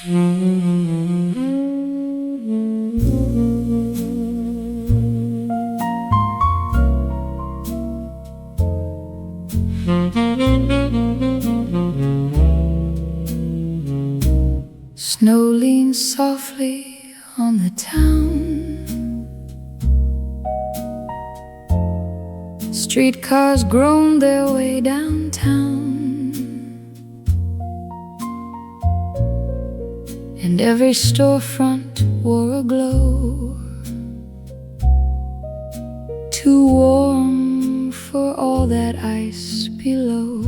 Snow leans softly on the town. Streetcars groan their way downtown, and every storefront wore a glow, too warm for all that ice below.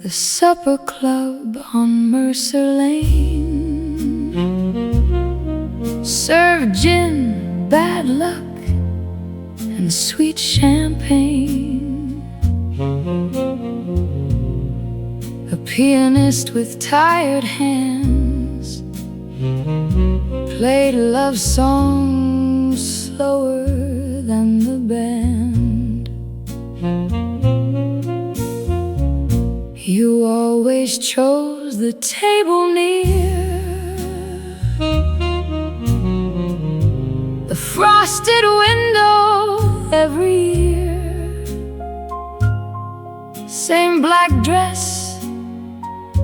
The supper club on Mercer Lane served gin, bad luck, and sweet champagne. A pianist with tired hands played love songs slower than the band. You always chose the table near the frosted window every year. Same black dress,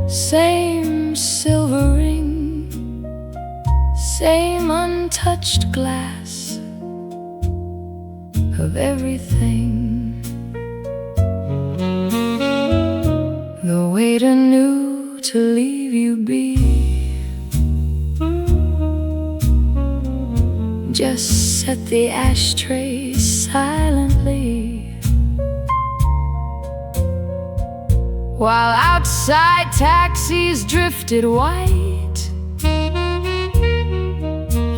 same silver ring, same untouched glass of everything. The waiter knew to leave you be, just set the ashtray silently, while outside taxis drifted white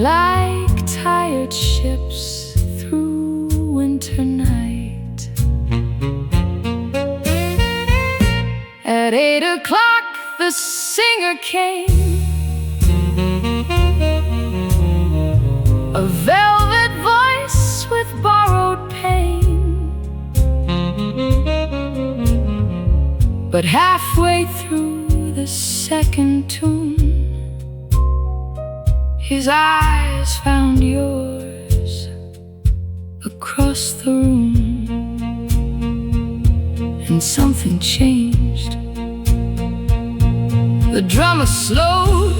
like tired ships through winter night. At 8 o'clock the singer came, a velvet voice with borrowed pain. But halfway through the second tune, his eyes found yours across the room, and something changed. The drummer slowed,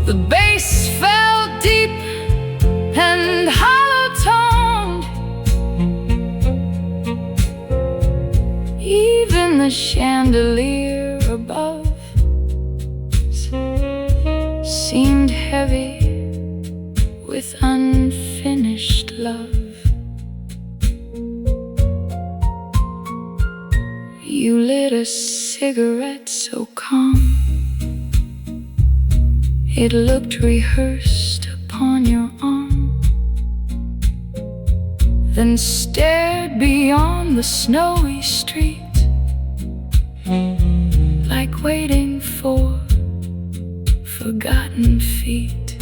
the bass fell deep and hollow-toned. Even the chandelier above seemed heavy with unfinished love. You lit a cigarette so calm, it looked rehearsed upon your arm, then stared beyond the snowy street, like waiting for forgotten feet.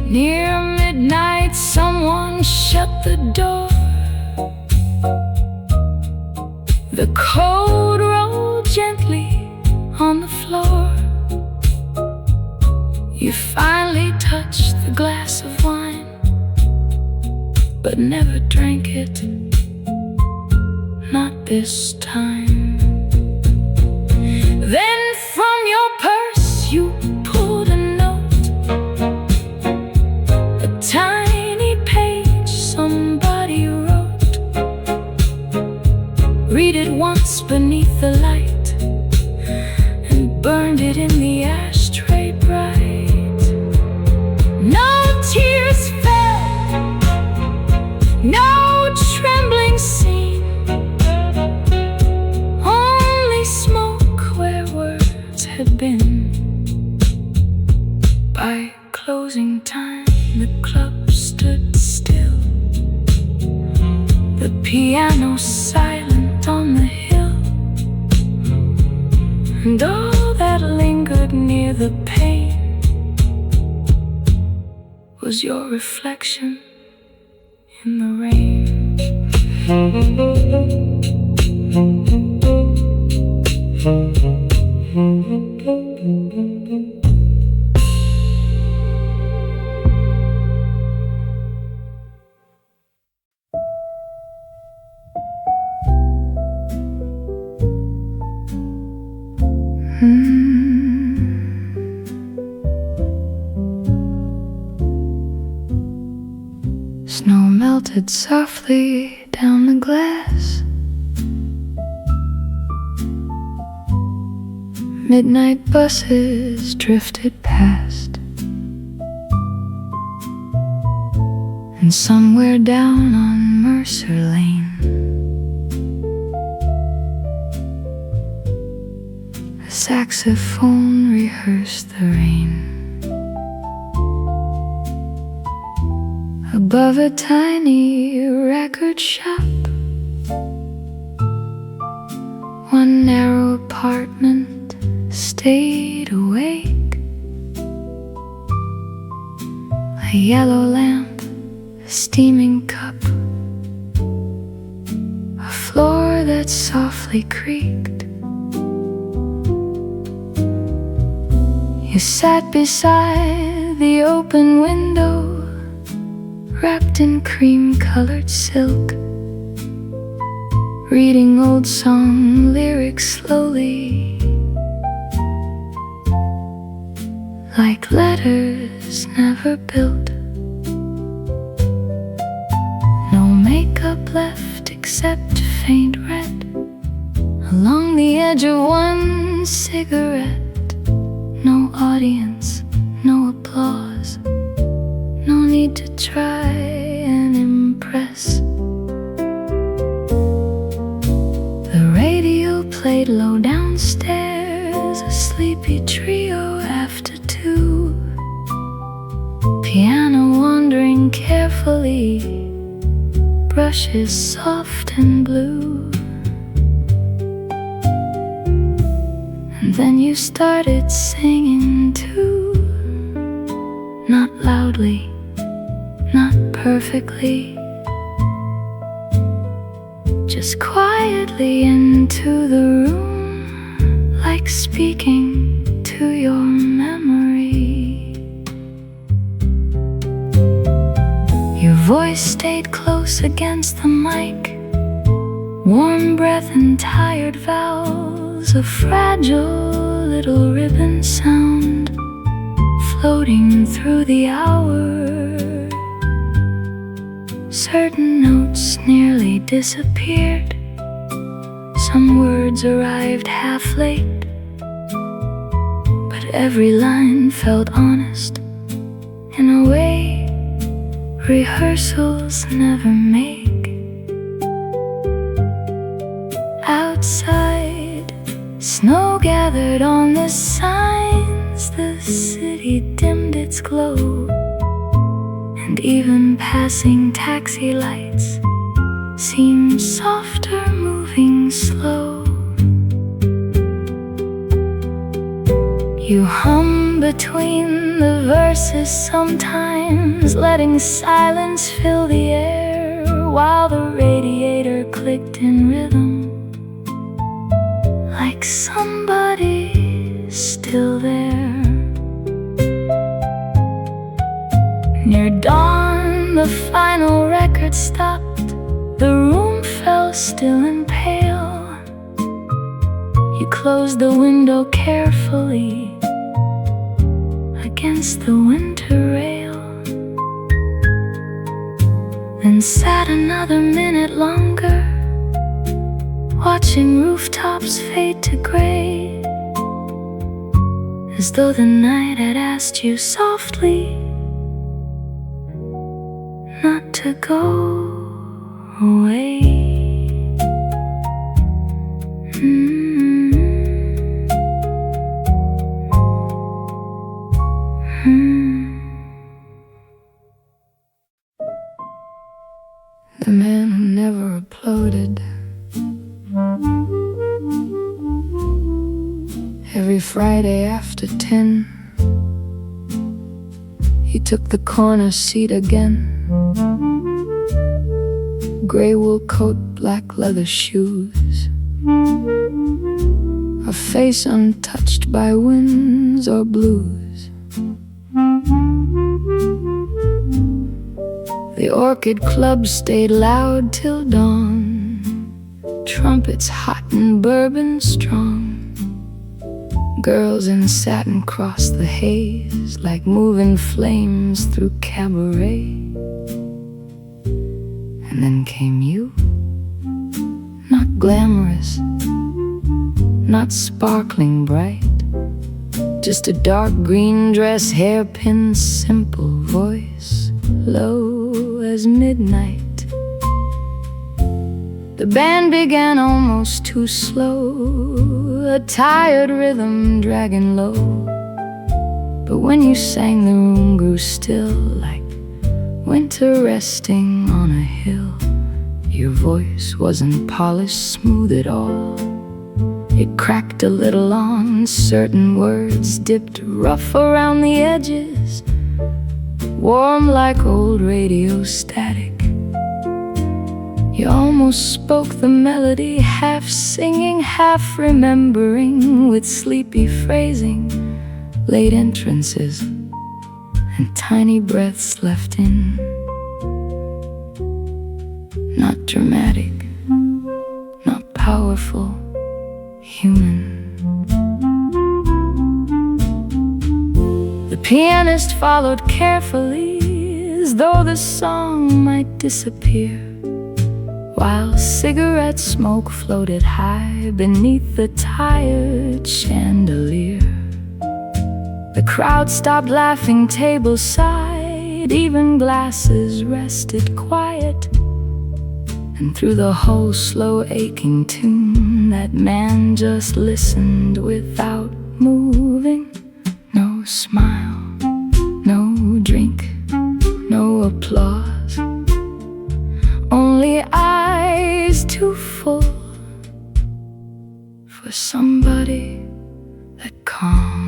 Near midnight someone shut the door. The cold rolled gently on the floor. You finally touched the glass of wine, but never drank it, not this time. Then from your purse you pulled a note, a tiny page somebody wrote. Read it once beneath the light, and burned it in the ashtray bright. No tears fell, no trembling scene, only smoke where words had been. By closing time the club stood still, the piano silent on the hill, and all that lingered near the pane was your reflection in the rain. melted softly down the glass. Midnight buses drifted past, and somewhere down on Mercer Lane, a saxophone rehearsed the rain. Above a tiny record shop, one narrow apartment stayed awake. A yellow lamp, a steaming cup, a floor that softly creaked. You sat beside the open window, wrapped in cream-colored silk, reading old song lyrics slowly, like letters never built. No makeup left except faint red along the edge of one cigarette. No audience, no applause, no need to try and impress. The radio played low downstairs, a sleepy trio after two. Piano wandering carefully, brushes soft and blue. And then you started singing too, not loudly, not perfectly, just quietly into the room, like speaking to your memory. Your voice stayed close against the mic, warm breath and tired vowels, a fragile little ribbon sound floating through the hours. Certain notes nearly disappeared, some words arrived half late, but every line felt honest in a way rehearsals never make. Outside, snow gathered on the signs, the city dimmed its glow, and even passing taxi lights seemed softer, moving slow. You hum between the verses sometimes, letting silence fill the air, while the radiator clicked in rhythm, like somebody's still there. Near dawn, the final record stopped, the room fell still and pale. You closed the window carefully against the winter rail, then sat another minute longer, watching rooftops fade to gray, as though the night had asked you softly not to go away. The man who never uploaded. Every Friday after 10, he took the corner seat again. Gray wool coat, black leather shoes, a face untouched by winds or blues. The Orchid Club stayed loud till dawn, trumpets hot and bourbon strong. Girls in satin crossed the haze like moving flames through cabaret. And then came you, not glamorous, not sparkling bright, just a dark green dress, hairpin, simple voice, low as midnight. The band began almost too slow, a tired rhythm dragging low. But when you sang, the room grew still, like winter resting on a hill. Your voice wasn't polished smooth at all. It cracked a little on certain words, dipped rough around the edges, warm like old radio static. You almost spoke the melody, half singing, half remembering, with sleepy phrasing, late entrances, and tiny breaths left in. Not dramatic, not powerful, human. The pianist followed carefully, as though the song might disappear, while cigarette smoke floated high beneath the tired chandelier. The crowd stopped laughing tableside, even glasses rested quiet. And through the whole slow aching tune, that man just listened without moving. No smile, no drink, no applause, only eyes too full for somebody that calm.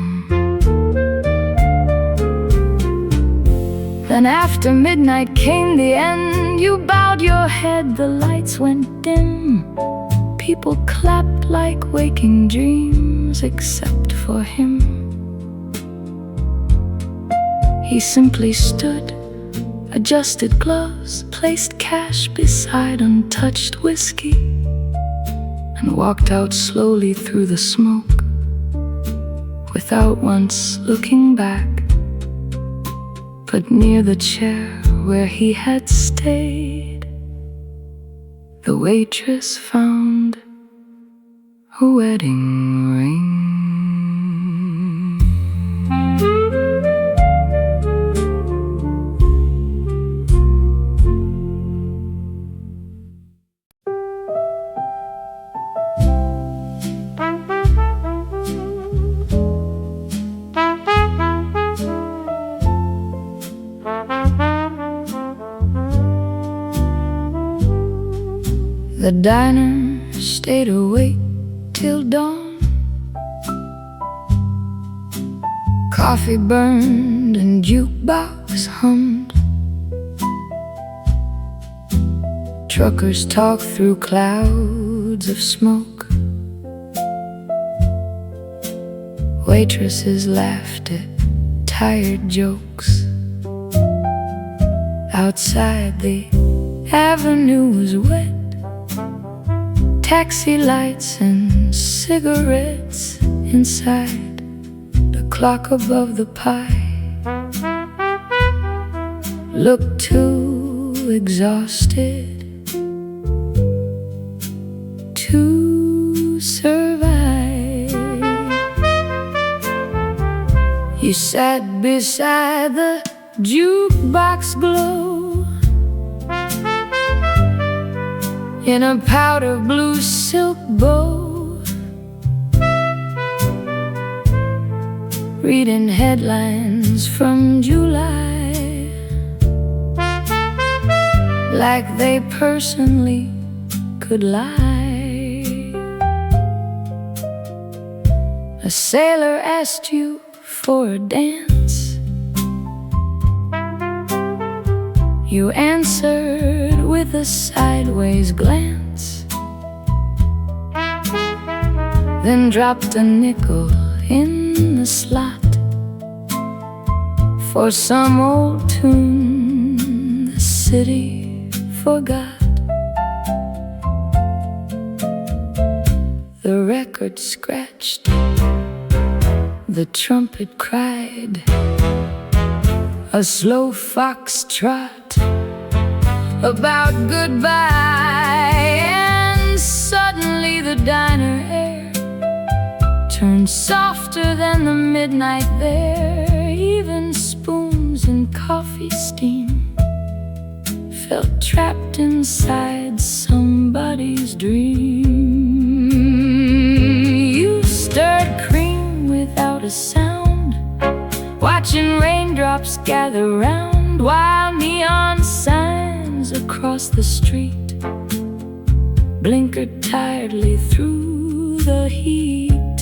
Then after midnight came the end. You bowed your head, the lights went dim. People clapped like waking dreams, except for him. He simply stood, adjusted gloves, placed cash beside untouched whiskey, and walked out slowly through the smoke, without once looking back. But near the chair where he had stayed, the waitress found a wedding ring. The diner stayed awake till dawn. Coffee burned and jukebox hummed. Truckers talked through clouds of smoke. Waitresses laughed at tired jokes. Outside, the avenue was wet. Taxi lights and cigarettes inside. The clock above the pie looked too exhausted to survive. You sat beside the jukebox glow in a powder blue silk bow, reading headlines from July, like they personally could lie. A sailor asked you for a dance. You answered with a sideways glance, then dropped a nickel in the slot for some old tune the city forgot. The record scratched, the trumpet cried, a slow foxtrot, about goodbye, and suddenly the diner air turned softer than the midnight there. Even spoons and coffee steam felt trapped inside somebody's dream. You stirred cream without a sound, watching raindrops gather round, while neon signs across the street blinkered tiredly through the heat.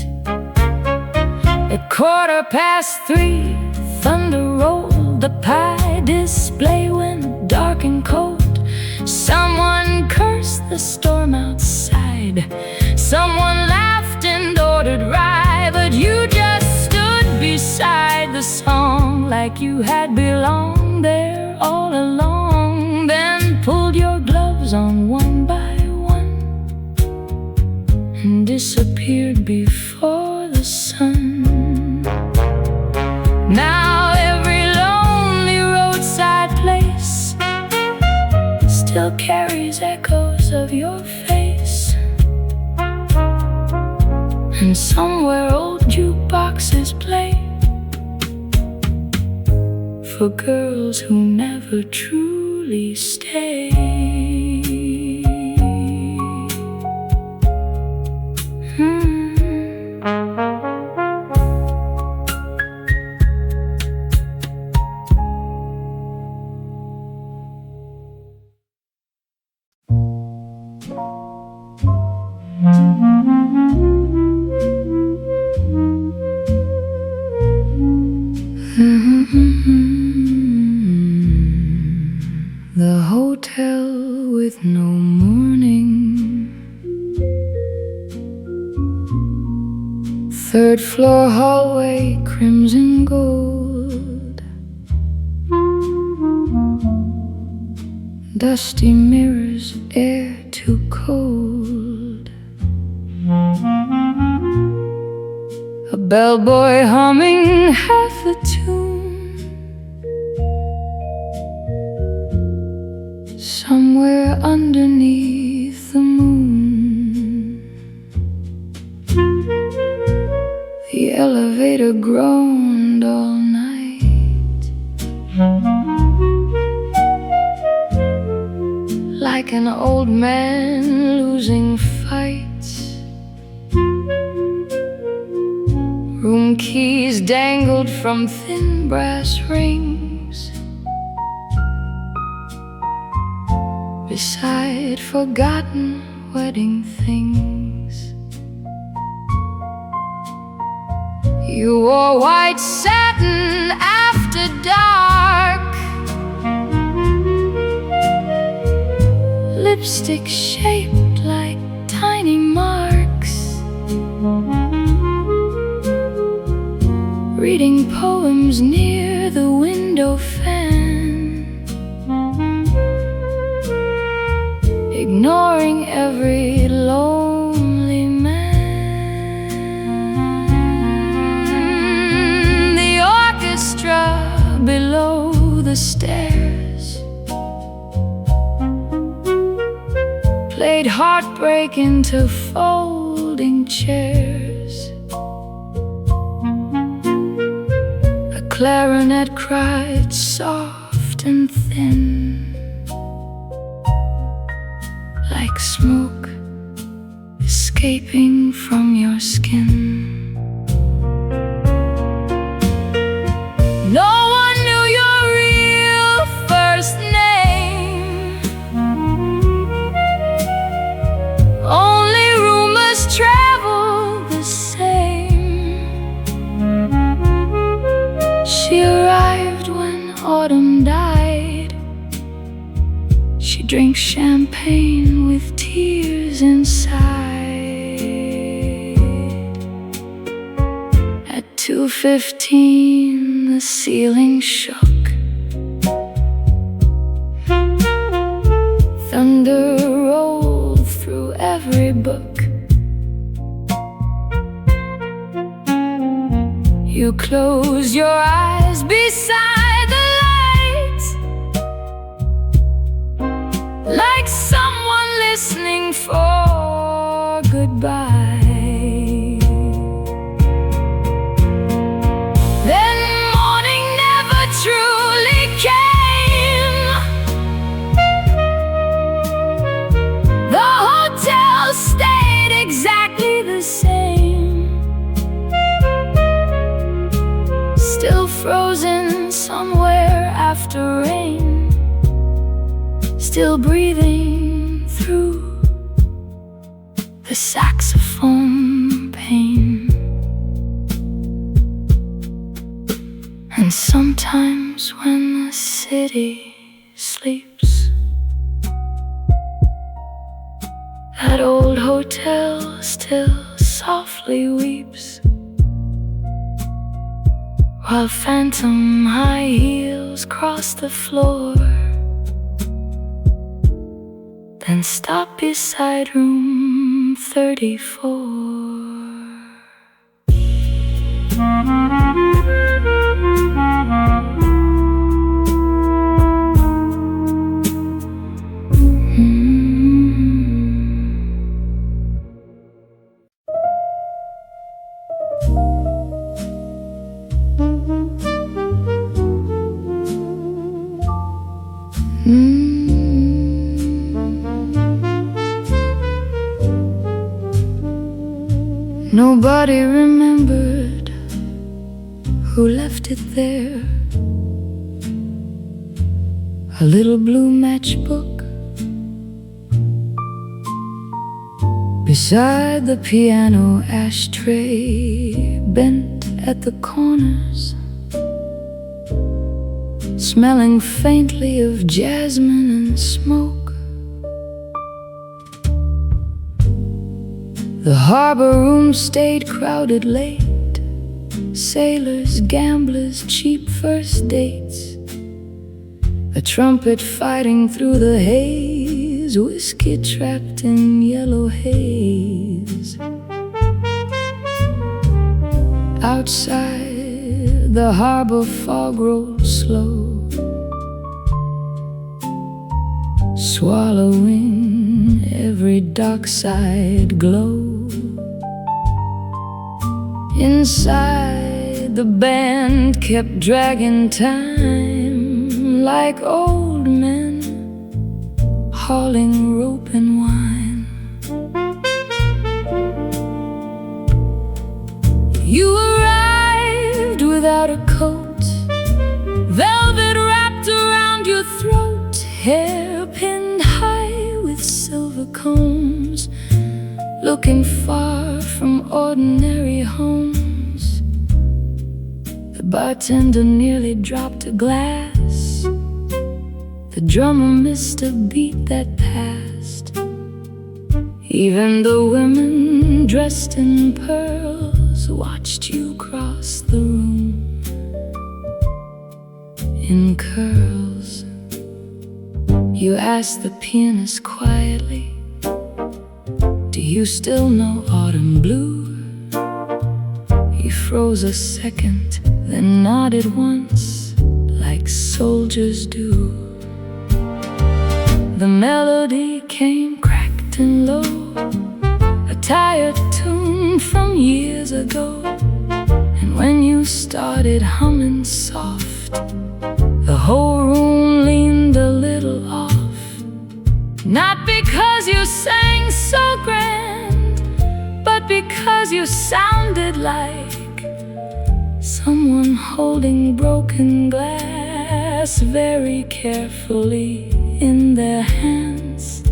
At 3:15, thunder rolled, the pie display went dark and cold. Someone cursed the storm outside, someone laughed and ordered rye, but you just stood beside the song like you had belonged there all along. Then pulled your gloves on one by one and disappeared before the sun. Now every lonely roadside place still carries echoes of your face, and somewhere old jukeboxes play for girls who never truly stay. The hotel with no morning, third floor hallway, crimson gold, dusty mirrors, air too cold, a bellboy humming half a tune, somewhere underneath the moon. The elevator groaned all night, like an old man losing fights. Room keys dangled from thin brass rings beside forgotten wedding things. You wore white satin after dark, lipstick shaped like tiny marks, reading poems near the window fan, ignoring every lonely man. The orchestra below the stairs played heartbreak into folding chairs. A clarinet cried soft and thin, like smoke escaping from your skin. No one knew your real first name, only rumors traveled the same. She arrived when autumn died, she drank champagne with tears inside. At 2:15 the ceiling shook, thunder rolled through every book. You closed your eyes beside the light, listening for goodbye. Then morning never truly came. The hotel stayed exactly the same, still frozen somewhere after rain, still breathing through the saxophone pain. And sometimes when the city sleeps, that old hotel still softly weeps, while phantom high heels cross the floor, then stop beside room 34. Nobody remembered who left it there. A little blue matchbook beside the piano ashtray, bent at the corners, smelling faintly of jasmine and smoke. The harbor room stayed crowded late, sailors, gamblers, cheap first dates, a trumpet fighting through the haze, whiskey trapped in yellow haze. Outside, the harbor fog rolls slow, swallowing every dockside glow. Inside, the band kept dragging time like old men hauling rope and wine. You arrived without a coat, velvet wrapped around your throat, hair pinned high with silver combs, looking far from ordinary homes. The bartender nearly dropped a glass, the drummer missed a beat that passed. Even the women dressed in pearls watched you cross the room in curls. You asked the pianist quietly, "Do you still know Autumn Blue?" He froze a second, then nodded once, like soldiers do. The melody came cracked and low, a tired tune from years ago. And when you started humming soft, the whole room leaned a little off. Not because you sang so grand, but because you sounded like someone holding broken glass very carefully in their hands.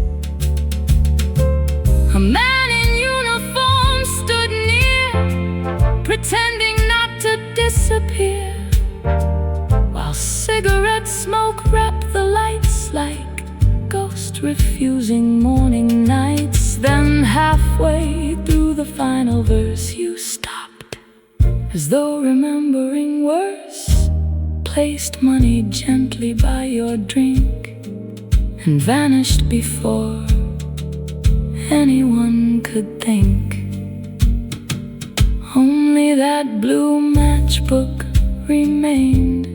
A man in uniform stood near, pretending not to disappear, while cigarette smoke wrapped the lights like ghost refusing morning nights. Then halfway through the final verse you stopped, as though remembering worse, placed money gently by your drink, and vanished before anyone could think. Only that blue matchbook remained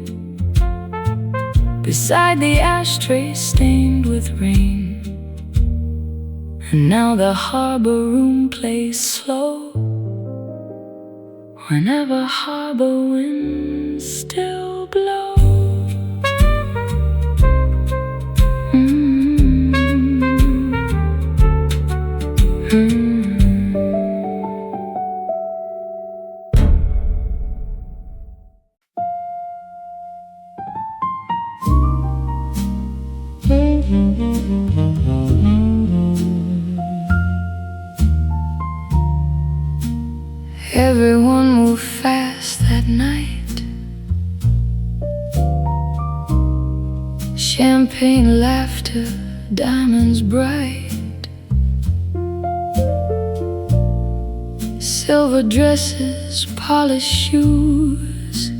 beside the ashtray stained with rain. And now the harbor room plays slow whenever harbor winds still blow. Everyone moved fast that night. Champagne, laughter, diamonds bright. Silver dresses, polished shoes,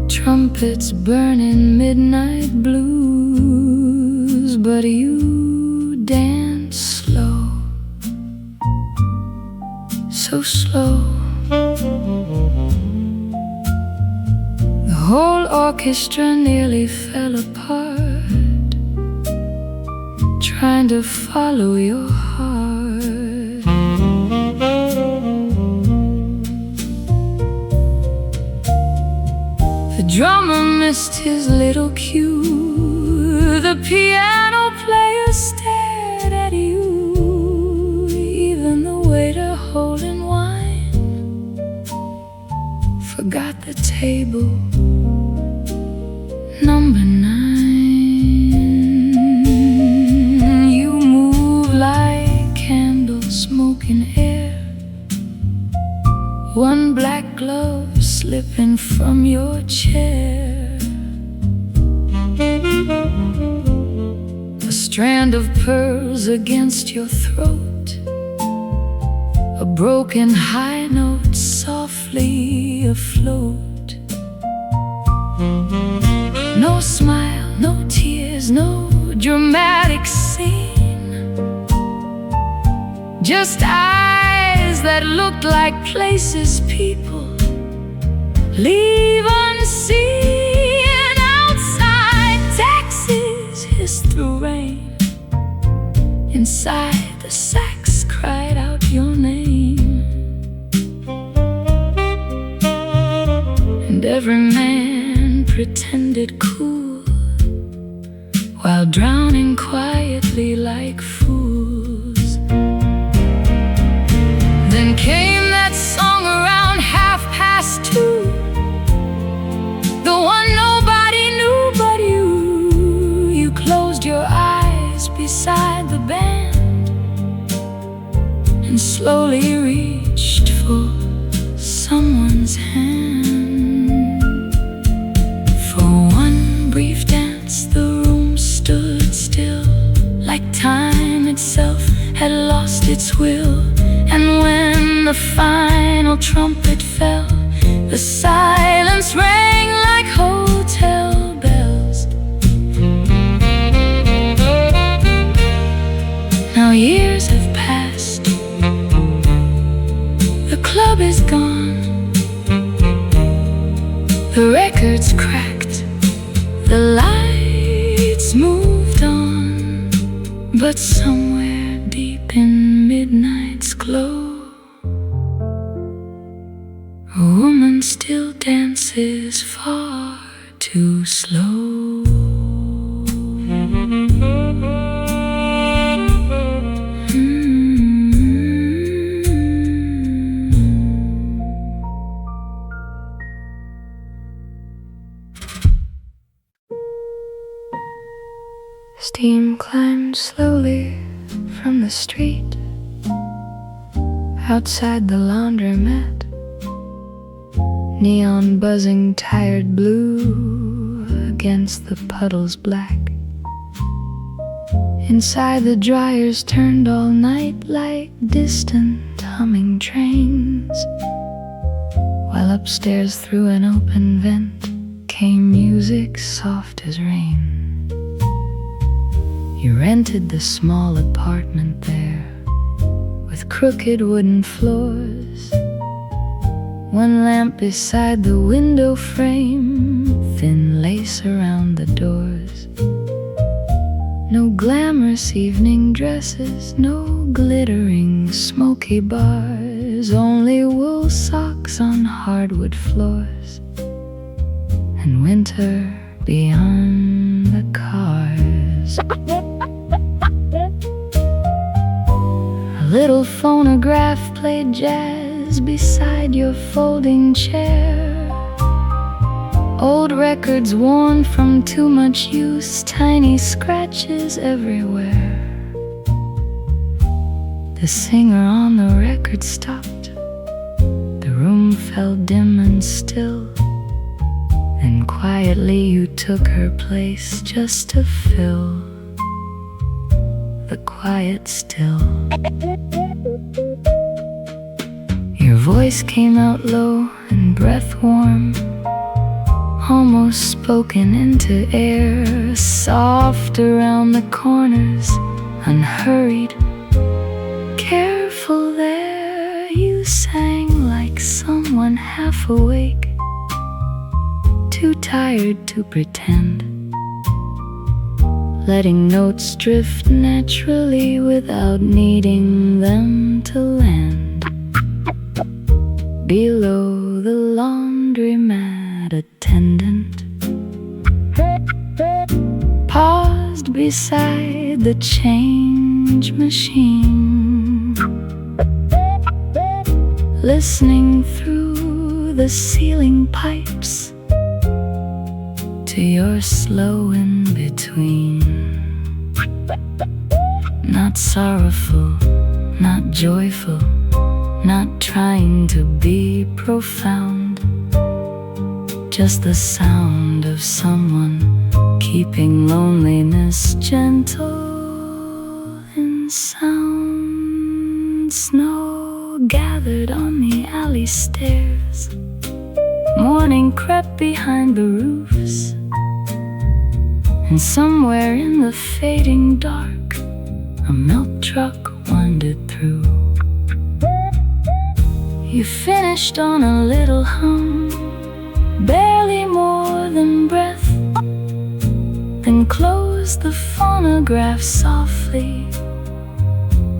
trumpets burning midnight blues. But you dance slow, so slow. The whole orchestra nearly fell apart, trying to follow your heart. The drummer missed his little cue. The piano player stared at you. Even the waiter holding wine forgot the table, number 9. You move like candles, smoke in air. One black glove slipping from your chair. A strand of pearls against your throat, a broken high note softly afloat. No smile, no tears, no dramatic scene, just eyes that looked like places people leave unseen. Outside, taxis hissed through rain. Inside, the sax cried out your name. And every man pretended cool while drowning quietly like fools. Then came that song around 2:30, the one nobody knew but you. You closed your eyes beside the band and slowly reached for someone's hand. For one brief dance, the room stood still, like time itself had lost its will. And when the final trumpet fell, the silence rang like hotel bells. Now years have passed, the club is gone, the records cracked, the lights moved on. But somewhere deep in midnight's glow, a woman still dances far too slow. Steam climbed slowly from the street outside the laundromat. Neon buzzing tired blue against the puddles black. Inside, the dryers turned all night like distant humming trains, while upstairs through an open vent came music soft as rain. You rented the small apartment there, with crooked wooden floors, one lamp beside the window frame, thin lace around the doors. No glamorous evening dresses, no glittering smoky bars, only wool socks on hardwood floors, and winter beyond the cars. A little phonograph played jazz beside your folding chair. Old records worn from too much use, tiny scratches everywhere. The singer on the record stopped. The room felt dim and still. And quietly you took her place just to fill the quiet still. Your voice came out low and breath warm, almost spoken into air, soft around the corners, unhurried, careful there. You sang like someone half awake, too tired to pretend, letting notes drift naturally without needing them to land. Below the laundromat attendant paused beside the change machine, listening through the ceiling pipes to your slow in-between. Not sorrowful, not joyful, not trying to be profound, just the sound of someone keeping loneliness gentle in sound. Snow gathered on the alley stairs, morning crept behind the roofs, and somewhere in the fading dark, a milk truck wandered through. You finished on a little hum, barely more than breath, then closed the phonograph softly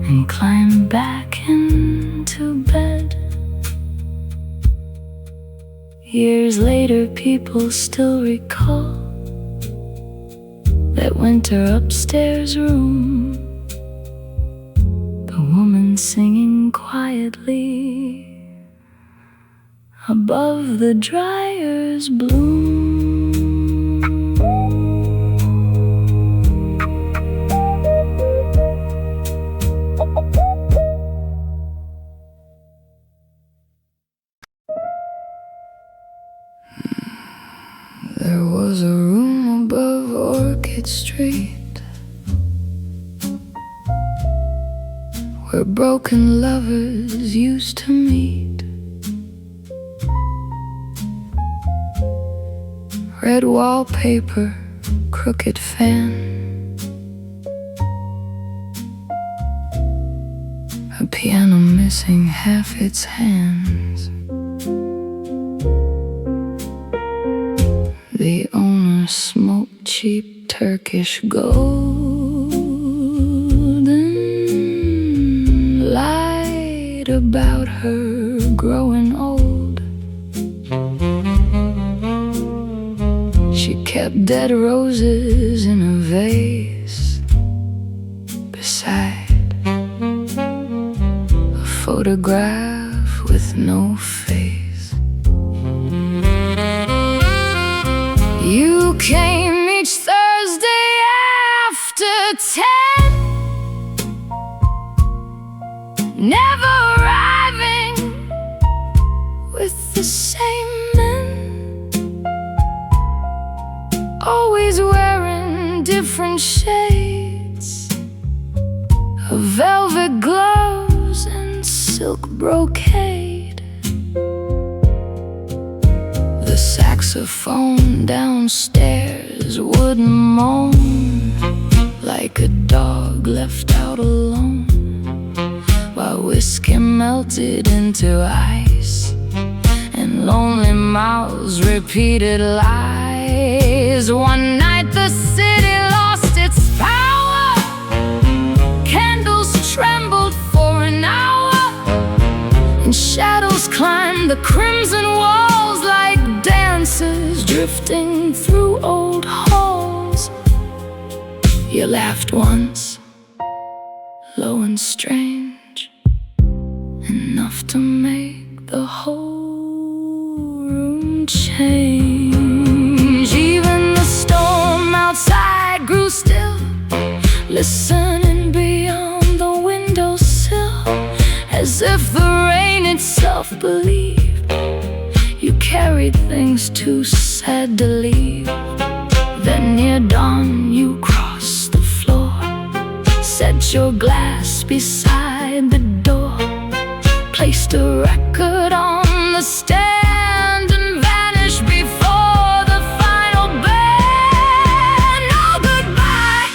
and climbed back into bed. Years later, people still recall that winter upstairs room, the woman singing quietly above the dryer's bloom. There was a room above Orchid Street where broken lovers used to meet. Red wallpaper, crooked fan, a piano missing half its hands. The owner smoked cheap Turkish gold and lied about her growing old. She kept dead roses in a vase beside a photograph with no face. You came each Thursday after 10, never arriving with the same men, always wearing different shades of velvet gloves and silk brocade. The saxophone downstairs would moan like a dog left out alone, while whiskey melted into ice and lonely mouths repeated lies. One night the city lost its power and the crimson walls like dancers drifting through old halls. You laughed once, low and strange, enough to make the whole room change. Even the storm outside grew still, listening beyond the windowsill, as if the rain itself believed you carried things too sad to leave. Then near dawn you crossed the floor, set your glass beside the door, placed a record on the stand, and vanished before the final band. No goodbye,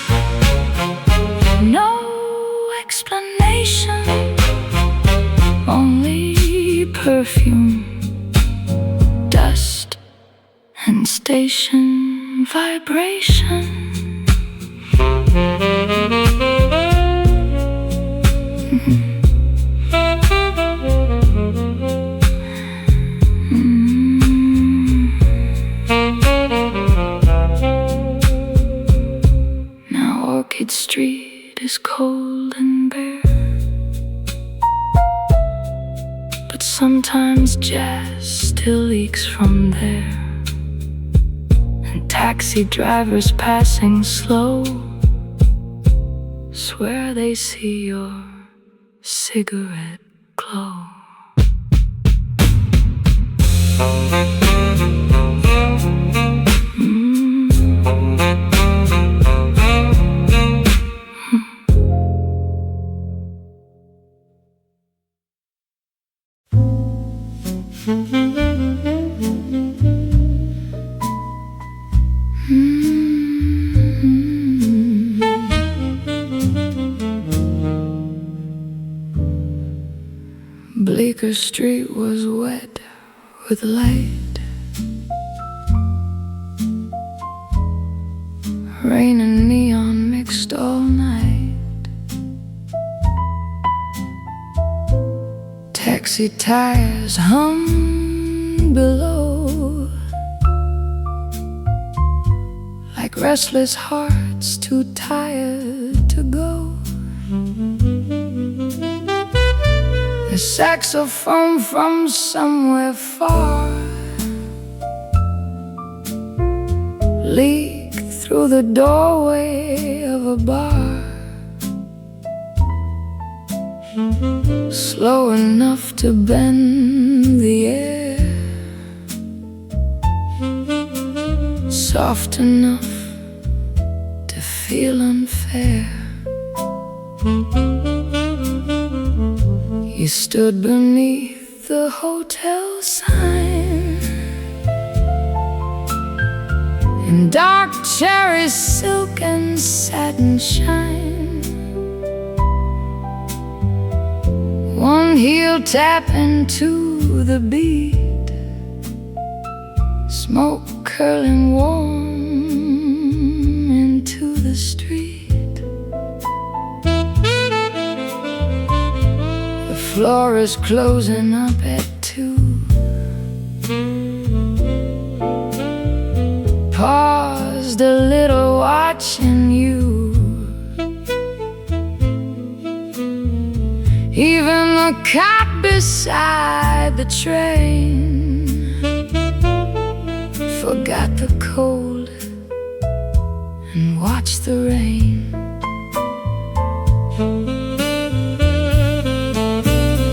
no explanation, only perfume, dust, and station vibration. Now Orchid Street is cold and bare, but sometimes jazz still leaks from there. And taxi drivers passing slow swear they see your cigarette glow. Bleecker Street was wet with light, rain and neon mixed all night. Taxi tires hum below like restless hearts too tired to go. The saxophone from somewhere far leak through the doorway of a bar, slow enough to bend the air, soft enough to feel unfair. You stood beneath the hotel sign in dark cherry silk and satin shine, one heel tap into the beat, smoke curling warm into the street. The floor is closing up at 2. Paused a little watching you. Even the cop beside the train forgot the cold and watched the rain.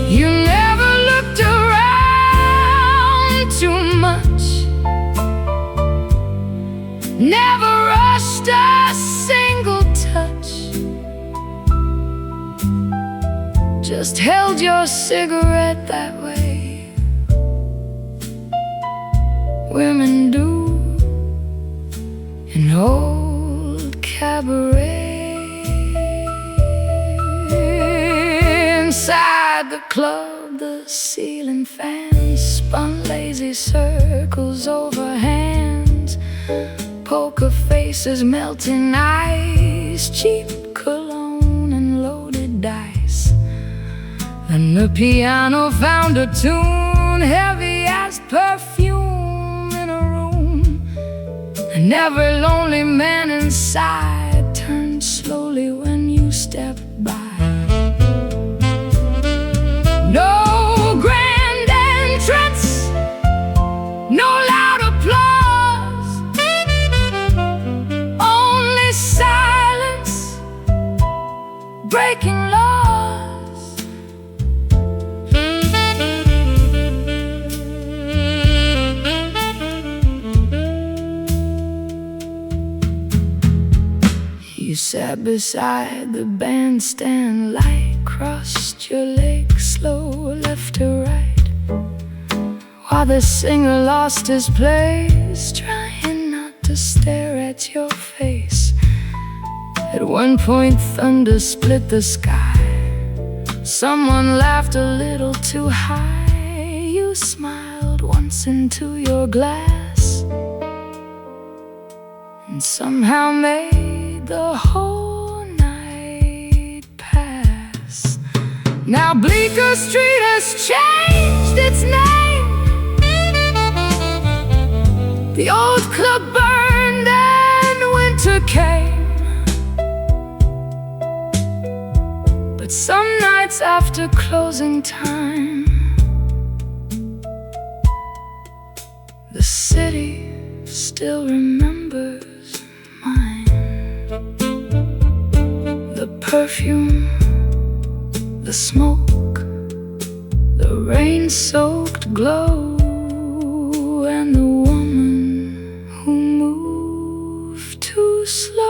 You never looked around too much, never rushed a single touch, just held your cigarette that way women do in old cabaret. Inside the club, the ceiling fans spun lazy circles over hands, poker faces, melting ice, cheap cologne and loaded dice. Then the piano found a tune alone, heavy as perfume in a room. And every lonely man inside turned slowly when you stepped by. No grand entrance, no loud applause, only silence, breaking laws. You sat beside the bandstand light, crossed your legs slow left to right, while the singer lost his place, trying not to stare at your face. At one point thunder split the sky. Someone laughed a little too high. You smiled once into your glass and somehow made the whole night pass. Now Bleecker Street has changed its name. The old club burned and winter came. But some nights after closing time, the city still remembers mine. The perfume, the smoke, the rain-soaked glow, and the woman who moved too slow.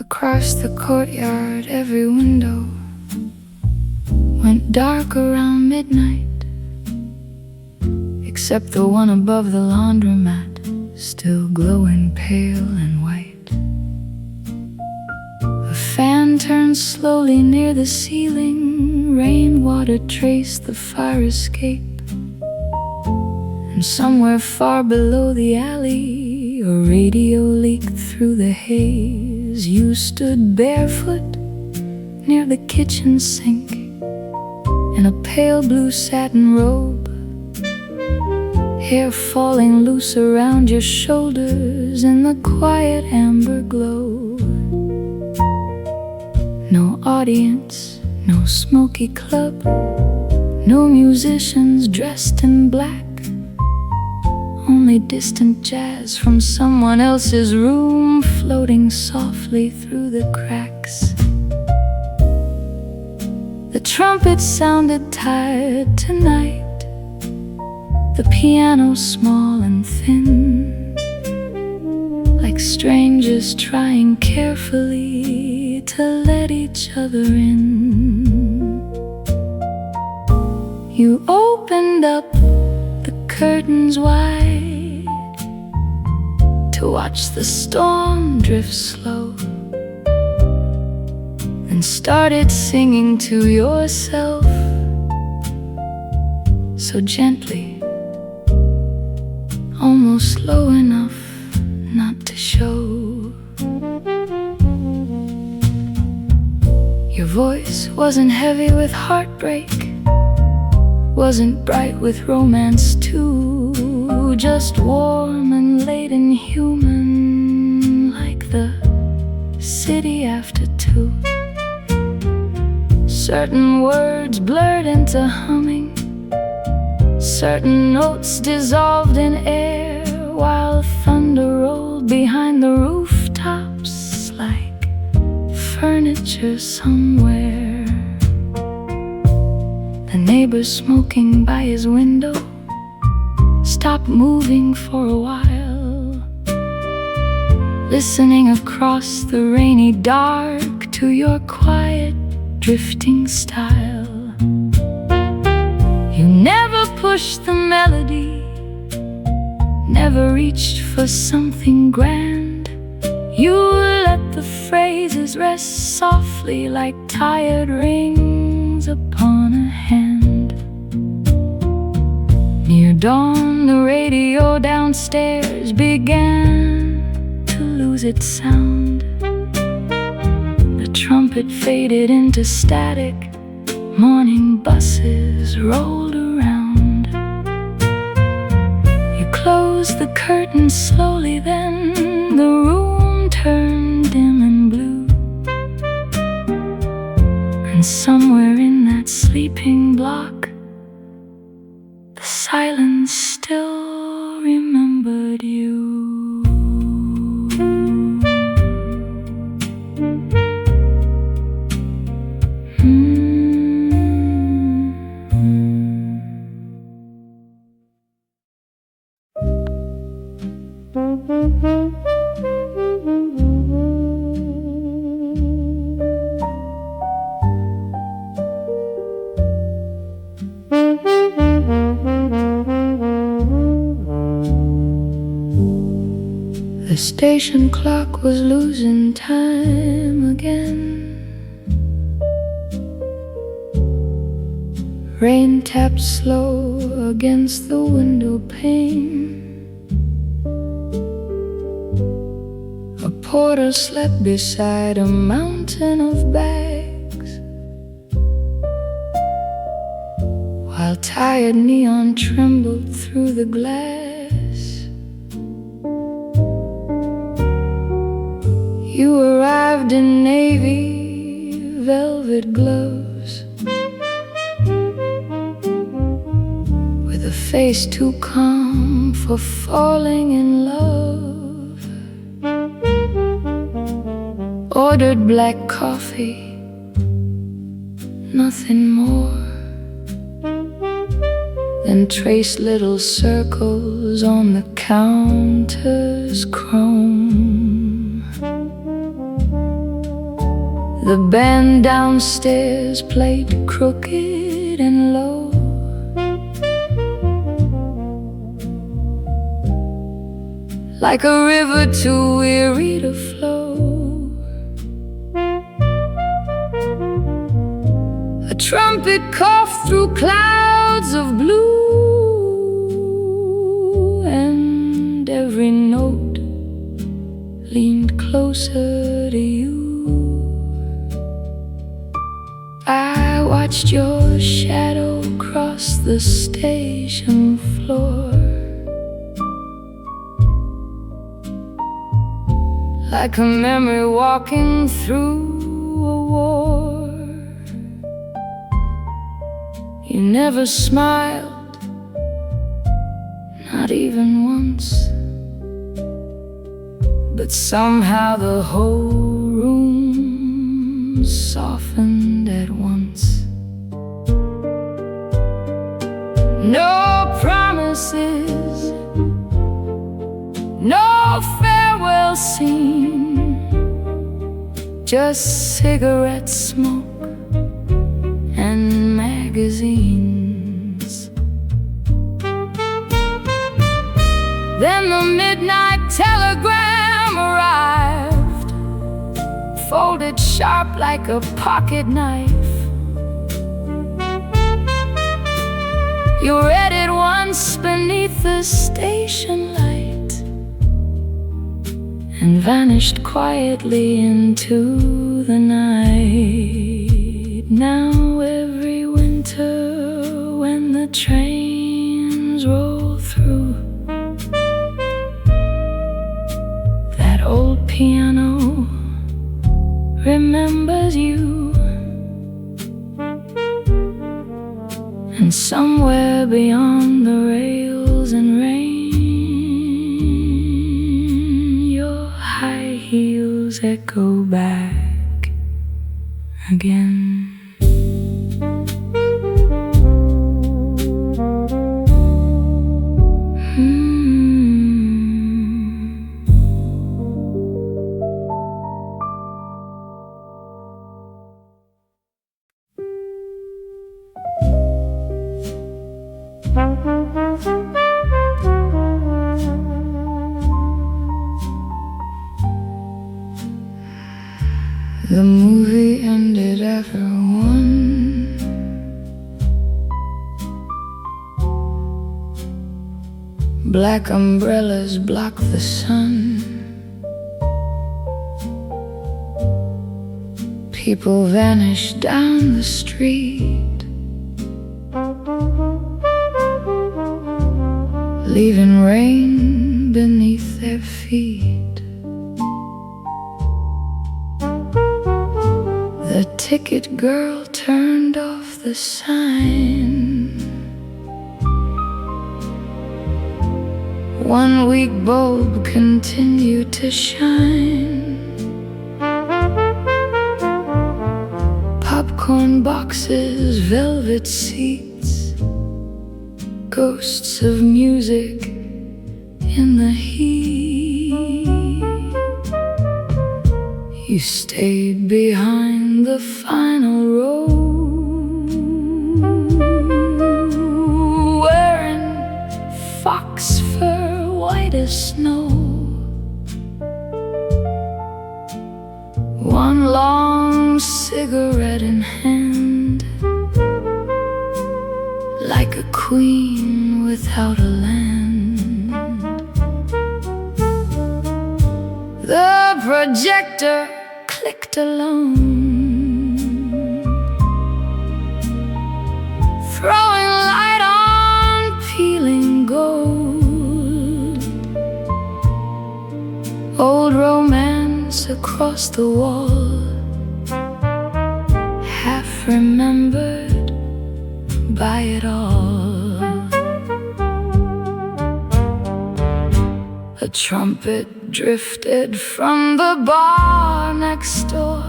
Across the courtyard, every window went dark around midnight, except the one above the laundromat, still glowing pale and white. A fan turned slowly near the ceiling, rainwater traced the fire escape. And somewhere far below the alley, a radio leaked through the haze. You stood barefoot near the kitchen sink in a pale blue satin robe, hair falling loose around your shoulders in the quiet amber glow. No audience, no smoky club, no musicians dressed in black, only distant jazz from someone else's room floating softly through the cracks. The trumpet sounded tired tonight, the piano small and thin, like strangers trying carefully to let each other in. You opened up the curtains wide to watch the storm drift slow, and started singing to yourself so gently, almost low enough not to show. Your voice wasn't heavy with heartbreak, wasn't bright with romance too, just warm and late and human, like the city after 2. Certain words blurred into humming, certain notes dissolved in air, while thunder rolled behind the rooftops like furniture somewhere. The neighbor smoking by his window stopped moving for a while, listening across the rainy dark to your quiet drifting style. You never pushed the melody, never reached for something grand. You let the phrases rest softly like tired rings upon a hand. dawn, the radio downstairs began to lose its sound. The trumpet faded into static. Morning buses rolled around. You closed the curtains slowly, then the room turned dim and blue. And somewhere in that sleeping block, the silence still remembered you. The station clock was losing time again. Rain tapped slow against the window pane. A porter slept beside a mountain of bags, while tired neon trembled through the glass. You arrived in navy velvet gloves, with a face too calm for falling in love. Ordered black coffee, nothing more, then traced little circles on the counter's chrome. The band downstairs played crooked and low. Like a river too weary to flow. A trumpet coughed through clouds of blue, and every note leaned closer to you. I watched your shadow cross the station floor, like a memory walking through a war. You never smiled, not even once, but somehow the whole room softened at once. No promises, no farewell scene, just cigarette smoke and magazines. Then the midnight telegram arrived, folded sharp like a pocket knife. You read it once beneath the station light, and vanished quietly into the night. Now every winter when the trains roll through, that old piano remembers you. And somewhere beyond the rails and rain, your high heels echo back again. The movie ended after 1. Black umbrellas block the sun. People vanish down the street, leaving rain beneath their feet. The ticket girl turned off the sign. One weak bulb continued to shine. Popcorn boxes, velvet seats, ghosts of music in the heat. You stayed behind the final row, wearing fox fur white as snow. One long cigarette in hand, like a queen without a land. The projector clicked alone, throwing light on peeling gold. Old romance across the wall, half remembered by it all. A trumpet drifted from the bar next door,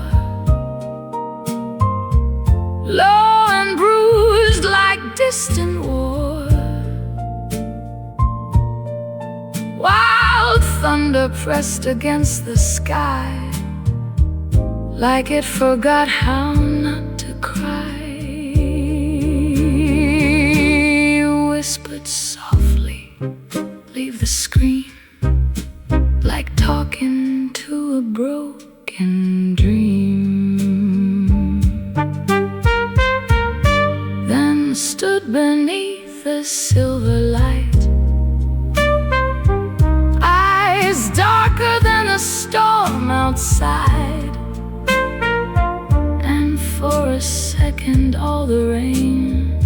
low and bruised like distant war. Wild thunder pressed against the sky, like it forgot how not to cry. Whispered softly, leave the screen, like talking to a broken dream. Then stood beneath the silver light, eyes darker than the storm outside. And for a second all the rain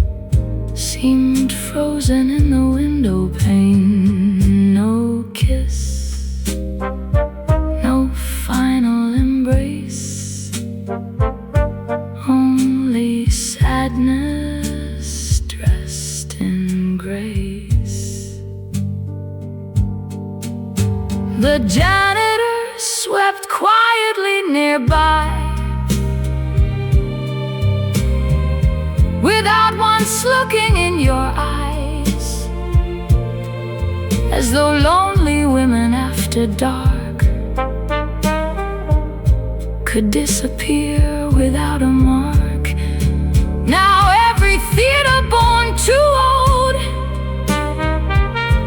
seemed frozen in the window pane. No kiss, no final embrace, only sadness dressed in grace. The janitor swept quietly nearby, without once looking in your eyes, as though lonely women after dark could disappear without a mark. Now every theater born too old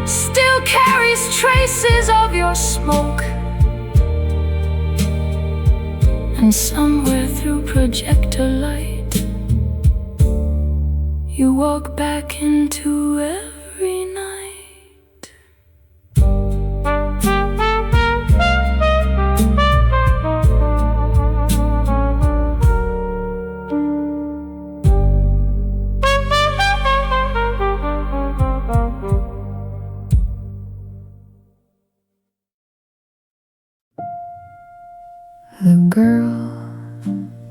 still carries traces of your smoke. And somewhere through projector light, you walk back into every night. The girl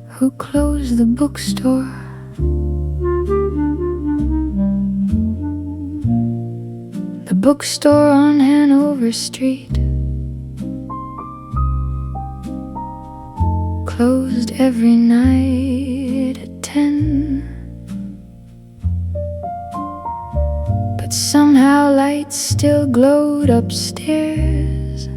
who closed the bookstore, the bookstore on Hanover Street, closed every night at 10. But somehow lights still glowed upstairs,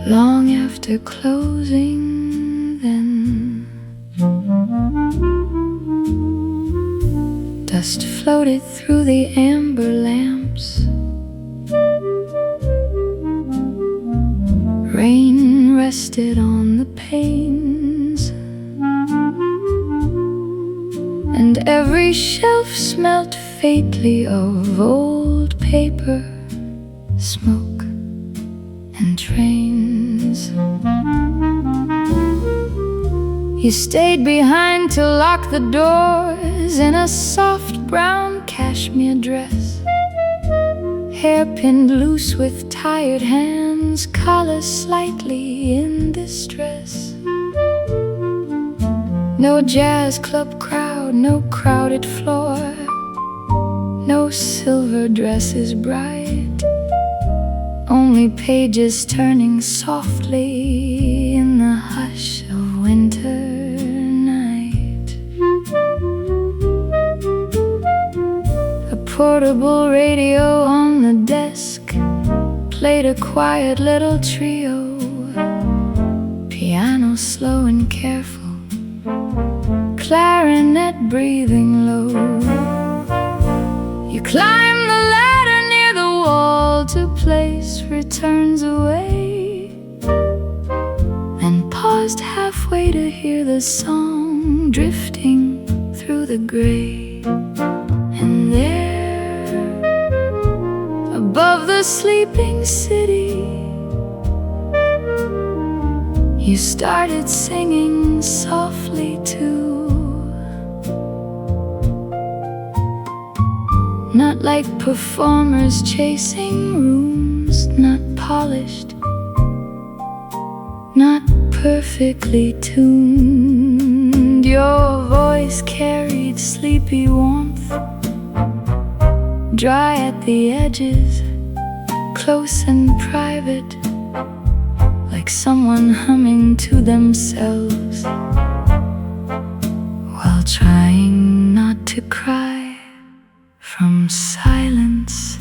long after closing then. Dust floated through the amber lamps, rain rested on the panes, and every shelf smelt faintly of old paper, smoke, and trains. You stayed behind to lock the doors in a soft brown cashmere dress, hair pinned loose with tired hands, collar slightly in distress. No jazz club crowd, no crowded floor, no silver dresses bright, only pages turning softly in the hush of winter night. A portable radio on the desk played a quiet little trio, piano slow and careful, clarinet breathing low. You climbed the ladder near the wall to place returns away, and paused halfway to hear the song drifting through the gray. And there, above the sleeping city, you started singing softly too. Not like performers chasing rooms, not polished, not perfectly tuned. Your voice carried sleepy warmth, dry at the edges, close and private, like someone humming to themselves while trying not to cry from silence.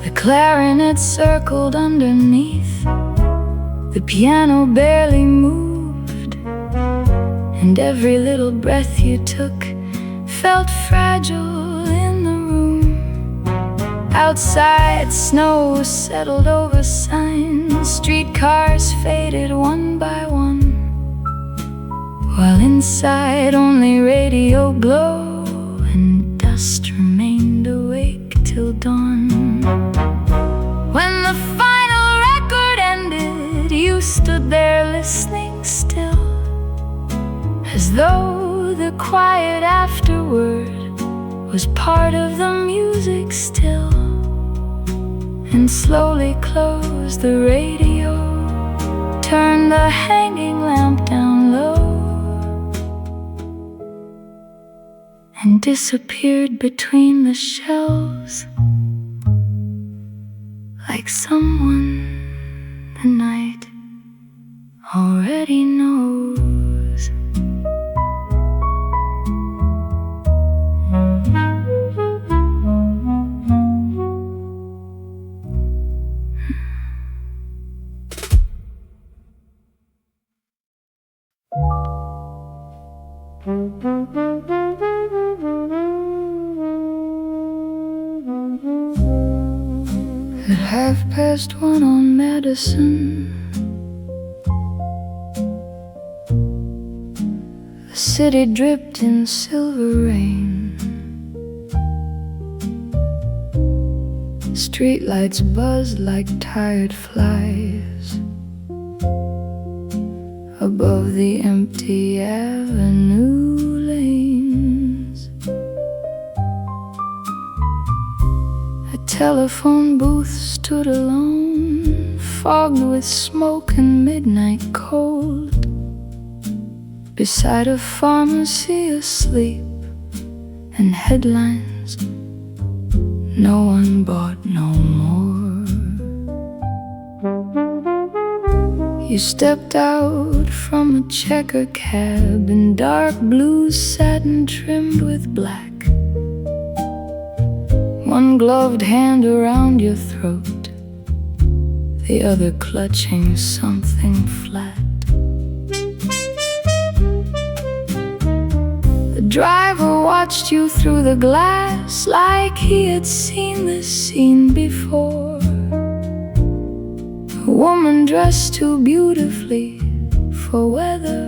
The clarinet circled underneath, the piano barely moved, and every little breath you took felt fragile in the room. Outside, snow settled over signs, streetcars faded one by one, while inside only radio glow and dust remained awake till dawn. When the final record ended, you stood there listening still, as though the quiet afterward was part of the music still, and slowly closed the radio, turned the hanging lamp down low, and disappeared between the shelves, like someone the night already knows. At 1:30 on Madison, the city dripped in silver rain. Streetlights buzzed like tired flies above the empty avenue lanes. A telephone booth stood alone, fogged with smoke and midnight cold, beside a pharmacy asleep and headlines no one bought no more. You stepped out from a checker cab in dark blue satin trimmed with black, one gloved hand around your throat, the other clutching something flat. The driver watched you through the glass like he had seen this scene before. A woman dressed too beautifully for weather,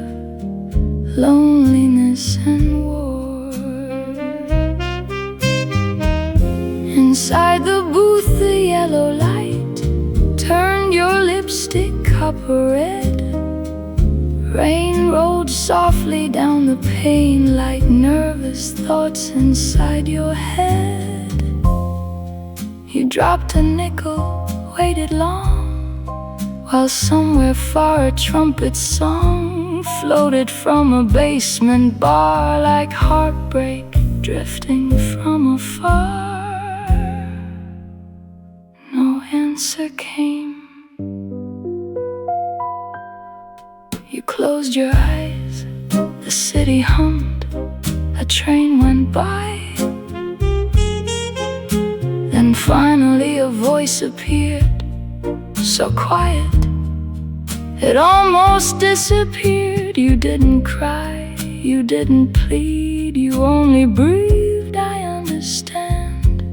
loneliness and war. Inside the booth, the yellow light turned your lipstick copper red. Rain rolled softly down the pane like nervous thoughts inside your head. You dropped a nickel, waited long, while somewhere far a trumpet song floated from a basement bar like heartbreak drifting from afar. No answer came. You closed your eyes, the city hummed, a train went by. Then finally a voice appeared, so quiet, it almost disappeared. You didn't cry, you didn't plead, you only breathed, I understand.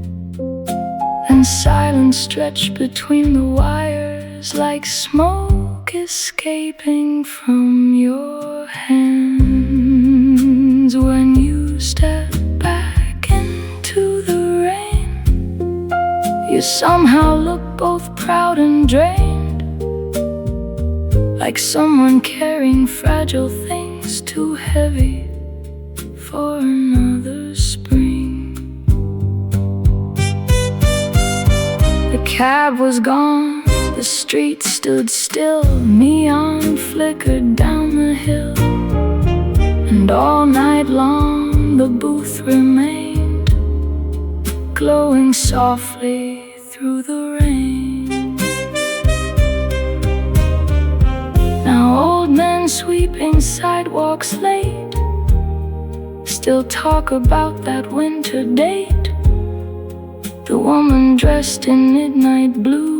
Then silence stretched between the wires like smoke escaping from your hands. When you step back into the rain, you somehow look both proud and drained, like someone carrying fragile things too heavy for another spring. The cab was gone, the street stood still, neon flickered down the hill, and all night long the booth remained, glowing softly through the rain. Now old men sweeping sidewalks late still talk about that winter date, the woman dressed in midnight blue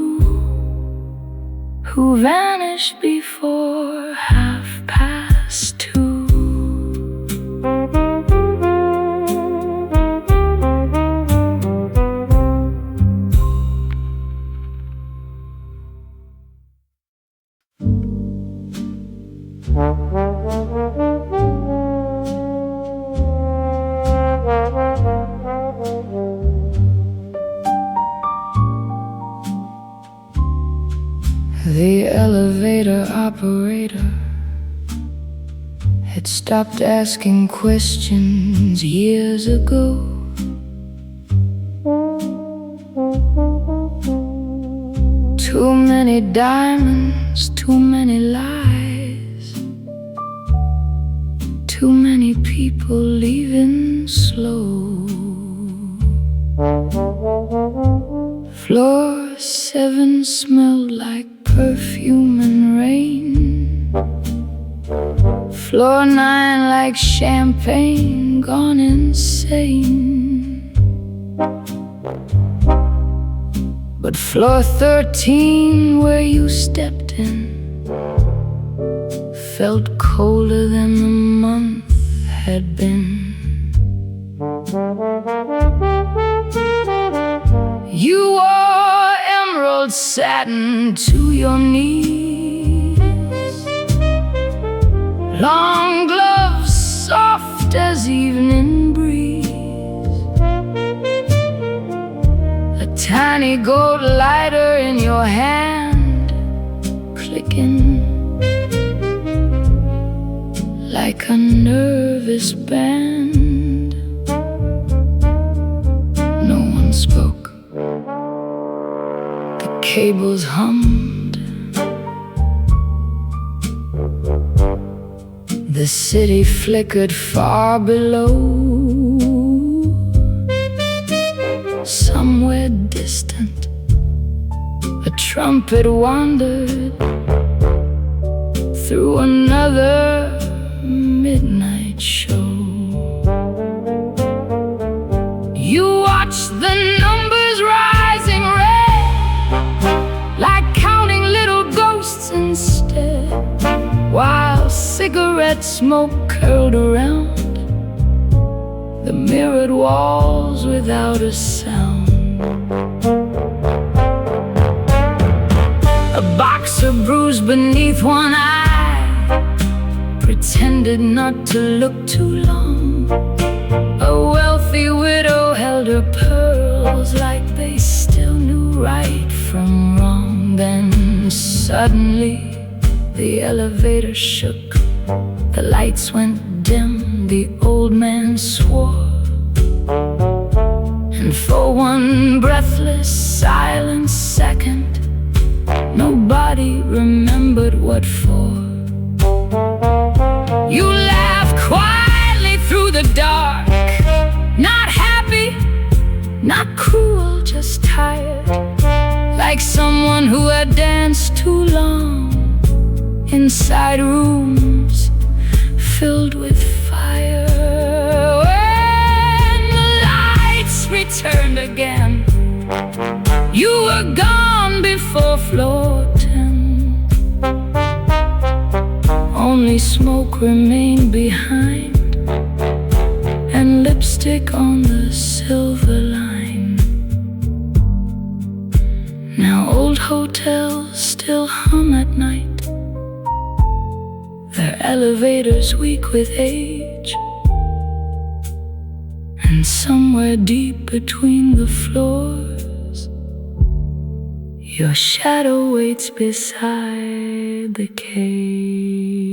who vanished before 2:30. The elevator operator had stopped asking questions years ago. Too many diamonds, too many lies, too many people leaving slow. Floor 7 smelled like perfume and rain. Floor 9 like champagne gone insane. But floor 13, where you stepped in, felt colder than the month had been. You wore emerald satin to your knees, long gloves soft as evening breeze, a tiny gold lighter in your hand, clicking like a nervous band. No one spoke. Cables hummed. The city flickered far below. Somewhere distant, a trumpet wandered through another midnight show. You watched the numbers rising red, like counting little ghosts instead, while cigarette smoke curled around the mirrored walls without a sound. A boxer bruised beneath one eye pretended not to look too long. A wealthy widow held her pearls like they still knew right from wrong. Then suddenly the elevator shook, the lights went dim, the old man swore. And for one breathless, silent second, nobody remembered what for. You laughed quietly through the dark, not happy, not cruel, just tired, like someone who had danced too long inside rooms filled with fire. When the lights returned again, you were gone before floor 10. Only smoke remained behind, and lipstick on the silver line. Now old hotels still hum at night, their elevators weak with age. And somewhere deep between the floors, your shadow waits beside the cage.